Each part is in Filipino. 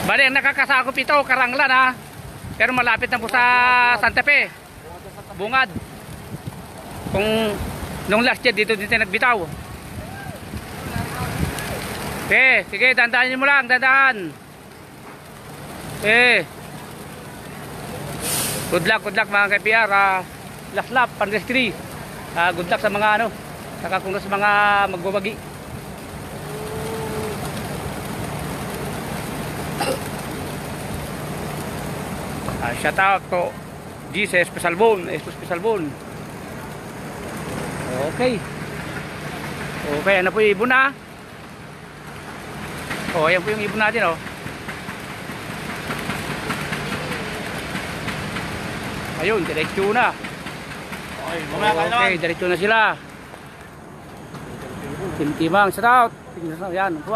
Bali, ang nakakasakop ito, Karanglan ha. Pero malapit na po sa Santa Fe. Bungad. Kung nung last year dito nagbitaw. Sige, dandanin mo lang, dandaan. Good luck mga ka-PR. Last lap, Pandestri. Good luck sa mga nakakunos sa mga magbabagi. Shout out to Jesus Special Bone. Okay, ano po yung ibon na? Ayan po yung ibon natin Ayun, diretso na. Okay, diretso na sila. Timang, shout out. Yan po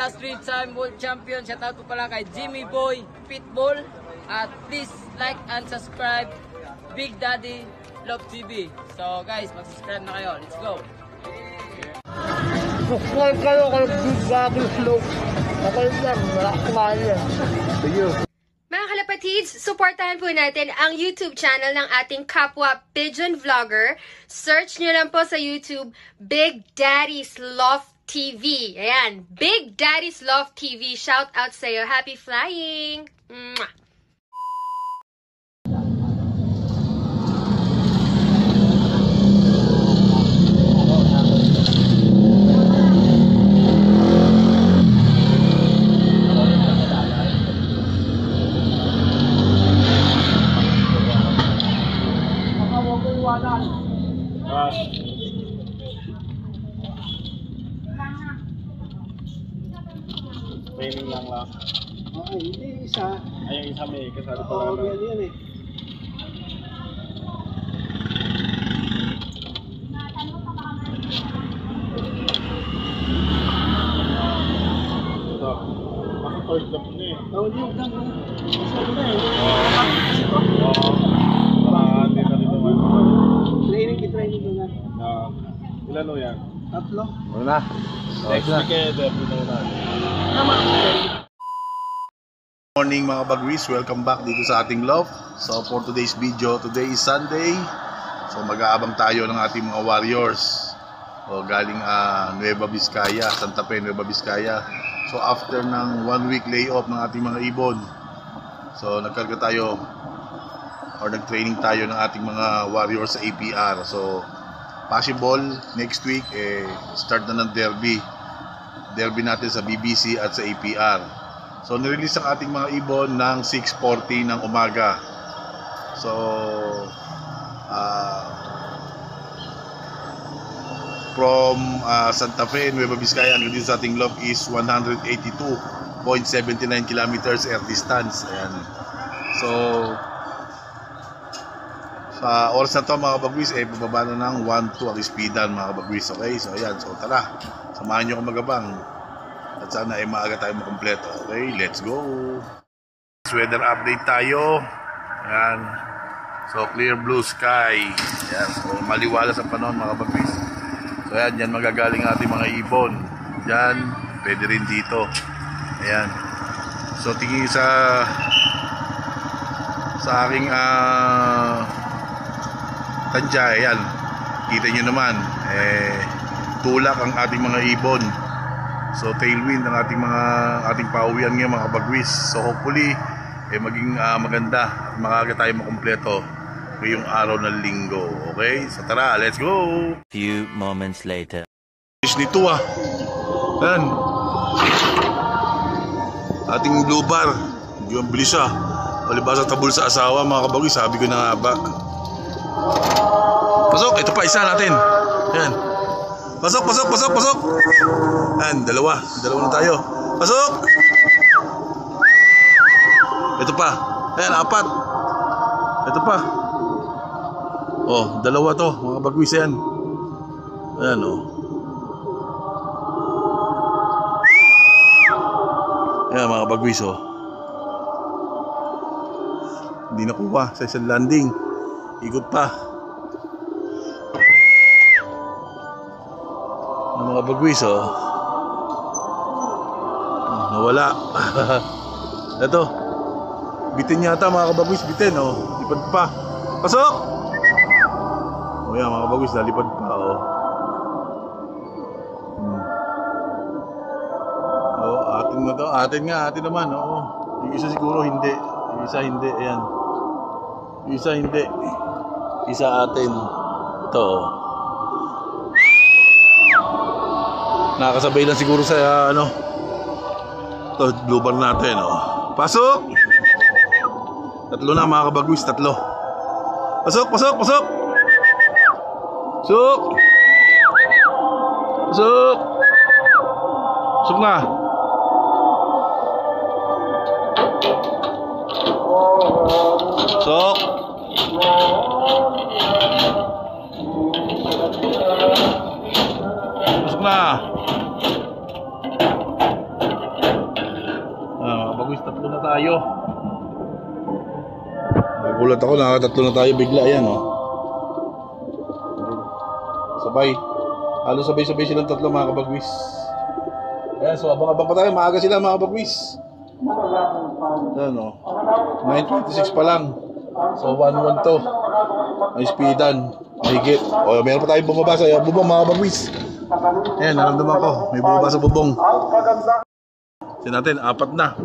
Street Time World Champion. Shout out po pala kay Jimmy Boy Pitbull. At please like and subscribe Big Daddy Love TV. So guys, mag-subscribe na kayo. Let's go. Subscribe kayo kay Big Daddy Love. Okay lang, wala kumain yan. Mga kalapatids, supportahan po natin ang YouTube channel ng ating kapwa Pigeon Vlogger. Search nyo lang po sa YouTube, Big Daddy's Love TV. Ayan, Big Daddy's Love TV. Shout out sa'yo. Happy flying! Mwah! Training lang. Hindi isa. Yung isa may kasali pala. Yan eh. Ito. Baka third lap na eh. Yung lang. Masabi na eh. Para hindi na rin naman. Training ko na. Ilan o yan? 3. Ano na? Next weekend, every na. Morning mga bagwis, welcome back dito sa ating loft. So for today's video, today is Sunday. So mag-aabang tayo ng ating mga warriors. So galing Nueva Vizcaya, Santa Fe, Nueva Vizcaya. So after ng 1 week layoff ng ating mga ibon, so nagkarga tayo or nag-training tayo ng ating mga warriors sa APR. So possible next week start na ng derby natin sa BBC at sa APR. So nirelease ang ating mga ibon ng 6:40 ng umaga. So from Santa Fe, Nueva Vizcaya hanggang dito sa ating loft is 182.79 kilometers air distance. Ayan. So sa oras na to mga bagwis, bababa na ng 1-2 ang speedan mga bagwis. Okay, so ayan, so tara, samahan nyo ako magabang at sana maaga tayo makumpleto. Okay, let's go. Weather update tayo. Ayan, so clear blue sky. Ayan, so maliwalas ang panahon mga bagwis. So ayan, dyan magagaling ating mga ibon. Dyan, pwede rin dito. Ayan, so tingin sa aking tansya, ayan, kita nyo naman tulak ang ating mga ibon. So tailwind ang ating pauwian ngayon mga bagwis. So hopefully maging maganda at maaga tayo makumpleto ngayong araw ng linggo. Okay? So tara, let's go! Few moments later. Is nito Ayan. Ating blue bar. Hindi ang bilis Palibasa tabul sa asawa mga kabagwis. Sabi ko na nga ba. Pasok! Ito pa isa natin. Ayan. Pasok! Ayan, dalawa na tayo. Pasok! Ito pa. Ayan, 4. Ito pa. Oh, 2 to mga bagwis yan. Ayan Ayan mga bagwis Hindi nakuha sa isang landing. Ikot pa. Mga bagwis nawala. Ito. Bitin yata mga kabagwis, bitin lipad pa. Pasok! Yan mga kabagwis, nalipad pa atin na to, atin naman Yung isa siguro hindi. Yung isa hindi, ayan. Yung isa hindi. Isa atin. Ito nakakasabay lang siguro sa ito, blue bar natin Pasok! 3 na mga kabagwis, 3. Pasok! Pasok na. Pasok. Pasok na. Bagwis, 3 na tayo. Nagulat ako, nakaka-3 na tayo bigla. Ayan sabay. Halos sabay-sabay silang 3 mga kabagwis. Ayan, so abang-abang pa tayo. Maaga sila mga kabagwis. Ayan 9:26 pa lang. So 1-1 to. May speedan. Higit. Meron pa tayong bumaba sa bubong mga kabagwis. Ayan, naramdaman ko. May bumaba sa bubong. Kasi natin, 4 na.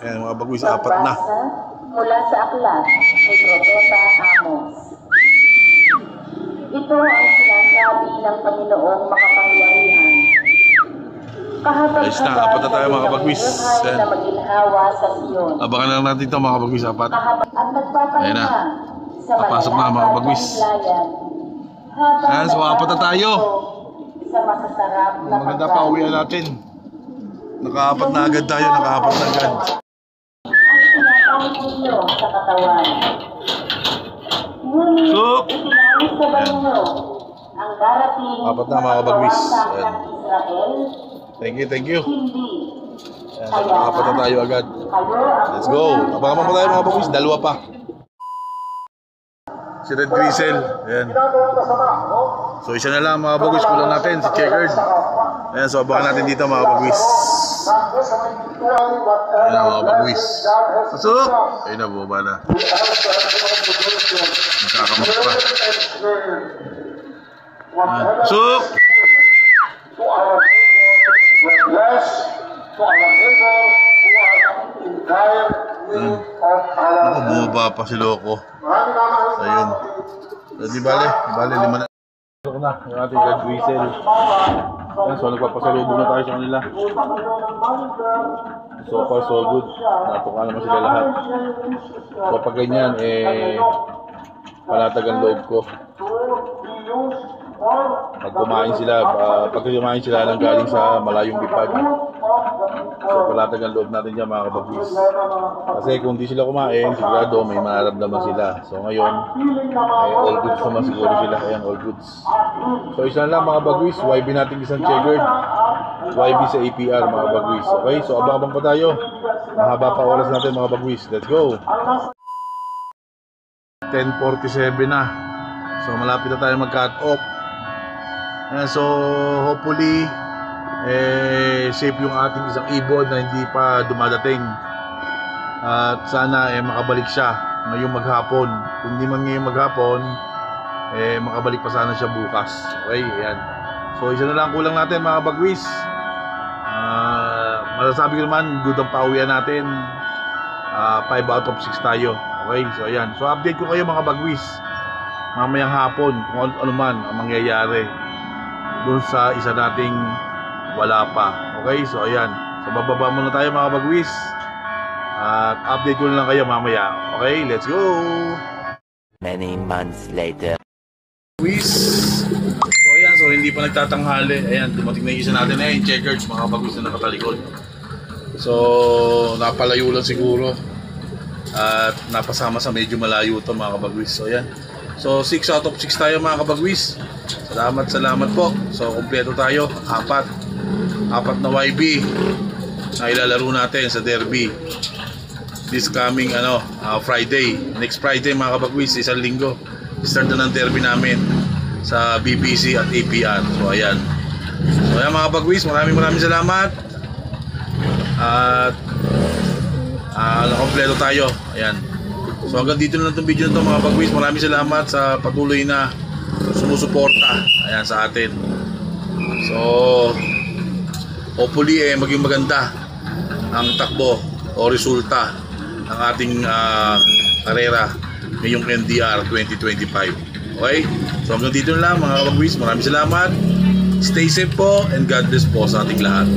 Ayan mga bagwis, 4 na. Mula sa aklat ni Propeta Amos. Ito ang sinasabi ng Panginoong makapangyarihan. Ayos na, 4 na tayo mga bagwis. Na maginhawa sa Sion. Abangan lang natin ito mga bagwis, 4. At Ayan na. Papasok na mga bagwis. Ayan, so 4 na tayo. Sa masasarap na maganda pa, uwian natin. Naka-4 na agad tayo, naka-4 na agad. ninyo sa katawan. Ngunit itinangis sa banyo ang darating 4 na mga kabagwis. ng Israel. Thank you. Hindi. Ayan, naka-4 na tayo agad. Let's go. Abangan pa tayo mga kabagwis, 2 pa. Si Red Grisel. Ayan. So isa na lang mga kabagwis, kulang natin si Checkered. Ayan, so abangan natin dito mga kabagwis. Ayan mga kabagwis. Pasok! Ayun na, bumaba na. Nagkakamot pa. Ayan. Pasok! Ako, bumaba pa si Loco. Ayun. So, di bale, 5 na. Ito na, yung ating Red Grisel. Ayan, so nagpapasalubong na tayo sa kanila. So far so good. Natuka naman sila lahat. So pag ganyan, palatag ang loob ko. Pag kumain sila nang galing sa malayong bipag. So palatag ang loob natin dyan mga kabagwis. Kasi kung di sila kumain, sigurado may mararamdaman sila. So ngayon, all goods naman siguro sila. Ayan, all goods. So isa lang mga bagwis, YB natin isang Checkered. YB sa APR mga bagwis. Okay, so abang-abang pa tayo. Mahaba pa oras natin mga bagwis. Let's go! 10:47 na. So malapit na tayo mag-cut off. Ayan, so hopefully safe yung ating isang ibon na hindi pa dumadating. At sana makabalik siya ngayong maghapon. Kung hindi man ngayong maghapon, makabalik pa sana siya bukas. Okay, ayan. So isa na lang kulang natin mga bagwis. Masasabi ko naman, good ang pauwian natin. 5 out of 6 tayo. Okay, so ayan. So update ko kayo mga bagwis mamayang hapon kung ano man ang mangyayari doon sa isa nating wala pa. Okay, so ayan. So bababa muna tayo mga bagwis. At update ko na lang kayo mamaya. Okay, let's go! Many months later. Bagwis! So ayan, so hindi pa nagtatanghali. Ayan, dumating na yung isa natin na yung checkers mga bagwis na nakatalikod. So napalayo lang siguro. At napasama sa medyo malayo ito mga kabagwis. So ayan. So 6 out of 6 tayo mga kabagwis. Salamat po. So kumpleto tayo. Apat na YB na ilalaro natin sa derby this coming Friday. Next Friday mga kabagwis, isang linggo. Start na ng derby namin sa BBC at APR. So ayan. So ayan mga kabagwis, maraming salamat. At nakompleto tayo. Ayan. So hanggang dito na lang itong video na ito mga bagwis. Maraming salamat sa patuloy na sumusuporta ayan sa atin. So hopefully maging maganda ang takbo o resulta ng ating karera ngayong NDR 2025. Okay? So hanggang dito na lang mga bagwis. Maraming salamat. Stay safe po and God bless po sa ating lahat.